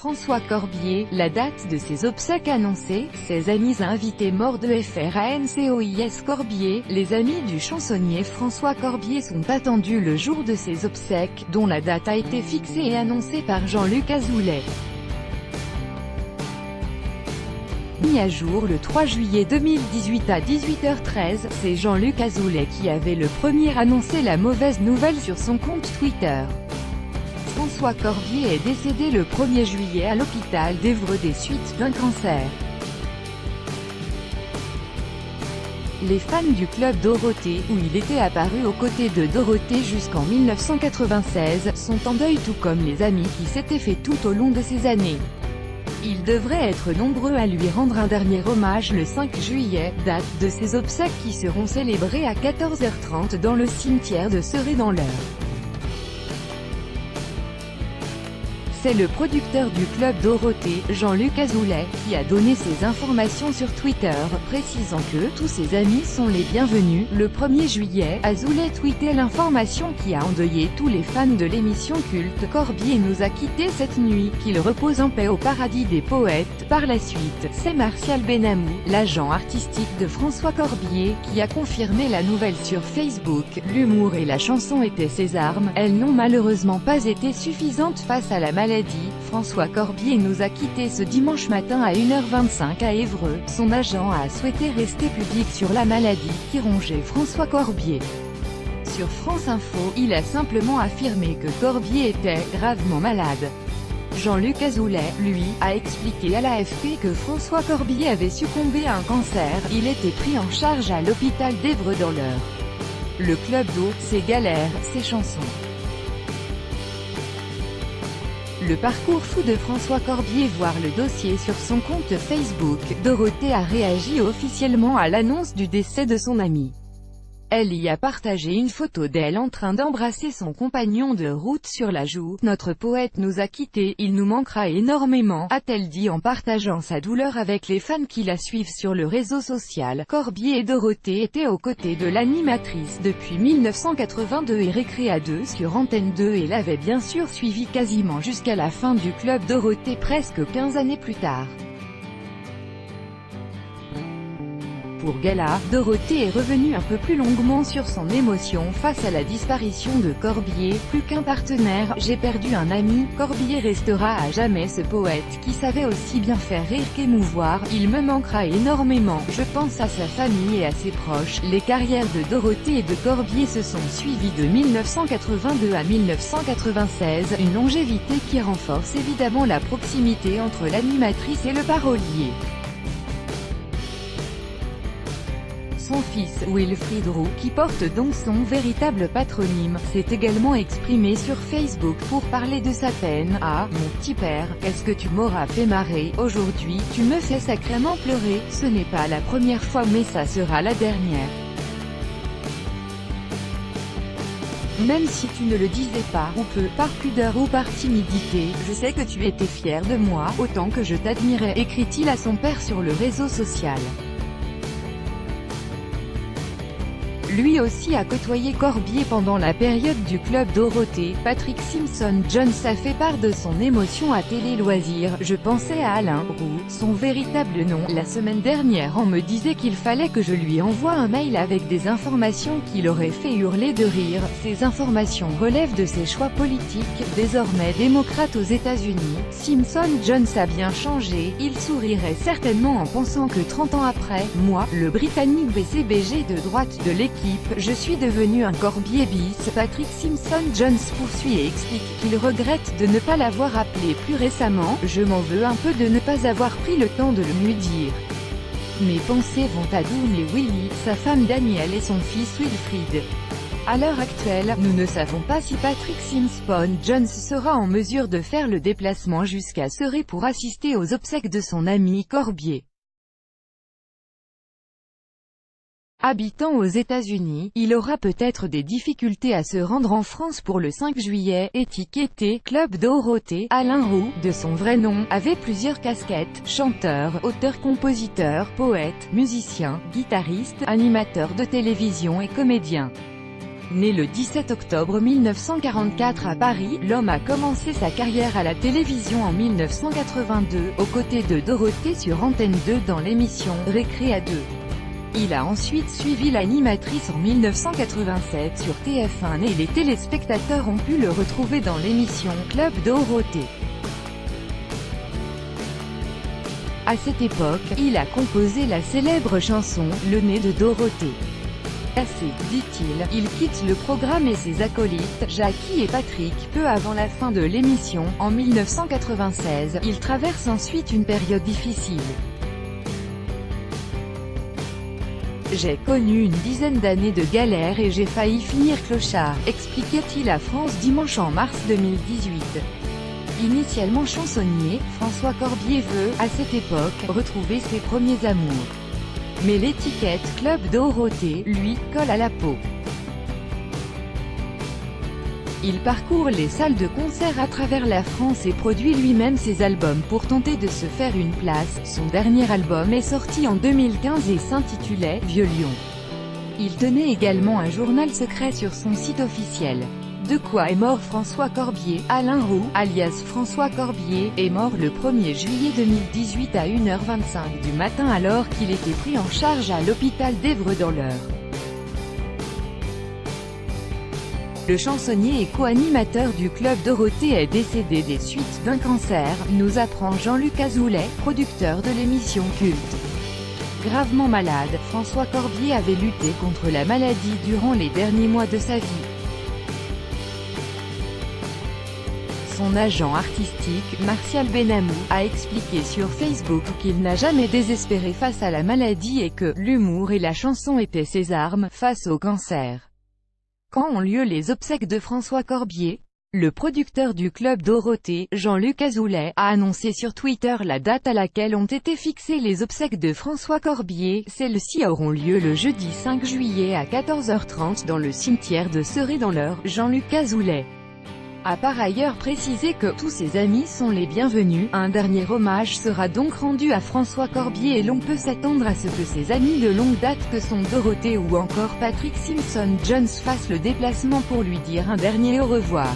François Corbier, la date de ses obsèques annoncée, ses amis invités morts de FRANCOIS Corbier, les amis du chansonnier François Corbier sont attendus le jour de ses obsèques, dont la date a été fixée et annoncée par Jean-Luc Azoulay. Mis à jour le 3 juillet 2018 à 18h13, c'est Jean-Luc Azoulay qui avait le premier annoncé la mauvaise nouvelle sur son compte Twitter. François Corbier est décédé le 1er juillet à l'hôpital d'Évreux des suites d'un cancer. Les fans du club Dorothée, où il était apparu aux côtés de Dorothée jusqu'en 1996, sont en deuil tout comme les amis qui s'étaient fait tout au long de ces années. Ils devraient être nombreux à lui rendre un dernier hommage le 5 juillet, date de ses obsèques qui seront célébrées à 14h30 dans le cimetière de Serré dans l'Eure. C'est le producteur du club Dorothée, Jean-Luc Azoulay, qui a donné ces informations sur Twitter, précisant que « tous ses amis sont les bienvenus ». Le 1er juillet, Azoulay tweetait l'information qui a endeuillé tous les fans de l'émission culte « Corbier nous a quittés cette nuit, qu'il repose en paix au paradis des poètes ». Par la suite, c'est Martial Benamou, l'agent artistique de François Corbier, qui a confirmé la nouvelle sur Facebook. L'humour et la chanson étaient ses armes, elles n'ont malheureusement pas été suffisantes face à la maladie. François Corbier nous a quittés ce dimanche matin à 1h25 à Évreux. Son agent a souhaité rester pudique sur la maladie qui rongeait François Corbier. Sur France Info, il a simplement affirmé que Corbier était « gravement malade ». Jean-Luc Azoulay, lui, a expliqué à l'AFP que François Corbier avait succombé à un cancer, il était pris en charge à l'hôpital d'Évreux dans l'Eure. Le club d'eau, ses galères, ses chansons. Le parcours fou de François Corbier. Voir le dossier sur son compte Facebook. Dorothée a réagi officiellement à l'annonce du décès de son amie. Elle y a partagé une photo d'elle en train d'embrasser son compagnon de route sur la joue. « Notre poète nous a quittés, il nous manquera énormément », a-t-elle dit en partageant sa douleur avec les fans qui la suivent sur le réseau social. Corbier et Dorothée étaient aux côtés de l'animatrice depuis 1982 et Récréa 2 sur Antenne 2 et l'avaient bien sûr suivi quasiment jusqu'à la fin du club Dorothée presque 15 années plus tard. Pour Gala, Dorothée est revenue un peu plus longuement sur son émotion face à la disparition de Corbier. Plus qu'un partenaire, j'ai perdu un ami. Corbier restera à jamais ce poète qui savait aussi bien faire rire qu'émouvoir. Il me manquera énormément. Je pense à sa famille et à ses proches. Les carrières de Dorothée et de Corbier se sont suivies de 1982 à 1996, une longévité qui renforce évidemment la proximité entre l'animatrice et le parolier. Son fils, Wilfried Roux, qui porte donc son véritable patronyme, s'est également exprimé sur Facebook pour parler de sa peine. « Ah, mon petit père, qu'est-ce que tu m'auras fait marrer, aujourd'hui, tu me fais sacrément pleurer, ce n'est pas la première fois mais ça sera la dernière. Même si tu ne le disais pas, ou peu, par pudeur ou par timidité, je sais que tu étais fier de moi, autant que je t'admirais », écrit-il à son père sur le réseau social. Lui aussi a côtoyé Corbier pendant la période du club Dorothée. Patrick Simpson-Jones a fait part de son émotion à Télé Loisirs. « Je pensais à Alain Roux, son véritable nom, la semaine dernière. On me disait qu'il fallait que je lui envoie un mail avec des informations qui l'auraient fait hurler de rire. Ces informations relèvent de ses choix politiques, désormais démocrate aux États-Unis. Simpson-Jones a bien changé. Il sourirait certainement en pensant que 30 ans après, moi, le Britannique BCBG de droite de l'équipe, je suis devenu un Corbier bis. » Patrick Simpson-Jones poursuit et explique qu'il regrette de ne pas l'avoir appelé plus récemment. « Je m'en veux un peu de ne pas avoir pris le temps de le lui dire. Mes pensées vont à Doom et Willy, sa femme Danielle et son fils Wilfried. » À l'heure actuelle, nous ne savons pas si Patrick Simpson-Jones sera en mesure de faire le déplacement jusqu'à Serré pour assister aux obsèques de son ami Corbier. Habitant aux États-Unis, il aura peut-être des difficultés à se rendre en France pour le 5 juillet. Étiqueté Club Dorothée, Alain Roux, de son vrai nom, avait plusieurs casquettes: chanteur, auteur-compositeur, poète, musicien, guitariste, animateur de télévision et comédien. Né le 17 octobre 1944 à Paris, l'homme a commencé sa carrière à la télévision en 1982, aux côtés de Dorothée sur Antenne 2 dans l'émission « Récré à 2 ». Il a ensuite suivi l'animatrice en 1987 sur TF1 et les téléspectateurs ont pu le retrouver dans l'émission « Club Dorothée ». À cette époque, il a composé la célèbre chanson « Le nez de Dorothée ». Assez, dit-il, il quitte le programme et ses acolytes, Jackie et Patrick, peu avant la fin de l'émission. En 1996, il traverse ensuite une période difficile. J'ai connu une dizaine d'années de galère et j'ai failli finir clochard, expliquait-il à France Dimanche en mars 2018. Initialement chansonnier, François Corbier veut, à cette époque, retrouver ses premiers amours. Mais l'étiquette « Club Dorothée », lui, colle à la peau. Il parcourt les salles de concert à travers la France et produit lui-même ses albums pour tenter de se faire une place. Son dernier album est sorti en 2015 et s'intitulait « Vieux Lion ». Il tenait également un journal secret sur son site officiel. De quoi est mort François Corbier? Alain Roux, alias François Corbier, est mort le 1er juillet 2018 à 1h25 du matin alors qu'il était pris en charge à l'hôpital d'Évreux dans l'Eure. Le chansonnier et co-animateur du Club Dorothée est décédé des suites d'un cancer, nous apprend Jean-Luc Azoulay, producteur de l'émission culte. Gravement malade, François Corbier avait lutté contre la maladie durant les derniers mois de sa vie. Son agent artistique, Martial Benamou, a expliqué sur Facebook qu'il n'a jamais désespéré face à la maladie et que l'humour et la chanson étaient ses armes face au cancer. Quand ont lieu les obsèques de François Corbier? Le producteur du Club Dorothée, Jean-Luc Azoulay, a annoncé sur Twitter la date à laquelle ont été fixées les obsèques de François Corbier. Celles-ci auront lieu le jeudi 5 juillet à 14h30 dans le cimetière de Serré dans l'Eure. Jean-Luc Azoulay a par ailleurs précisé que tous ses amis sont les bienvenus. Un dernier hommage sera donc rendu à François Corbier et l'on peut s'attendre à ce que ses amis de longue date que sont Dorothée ou encore Patrick Simpson-Jones fassent le déplacement pour lui dire un dernier au revoir.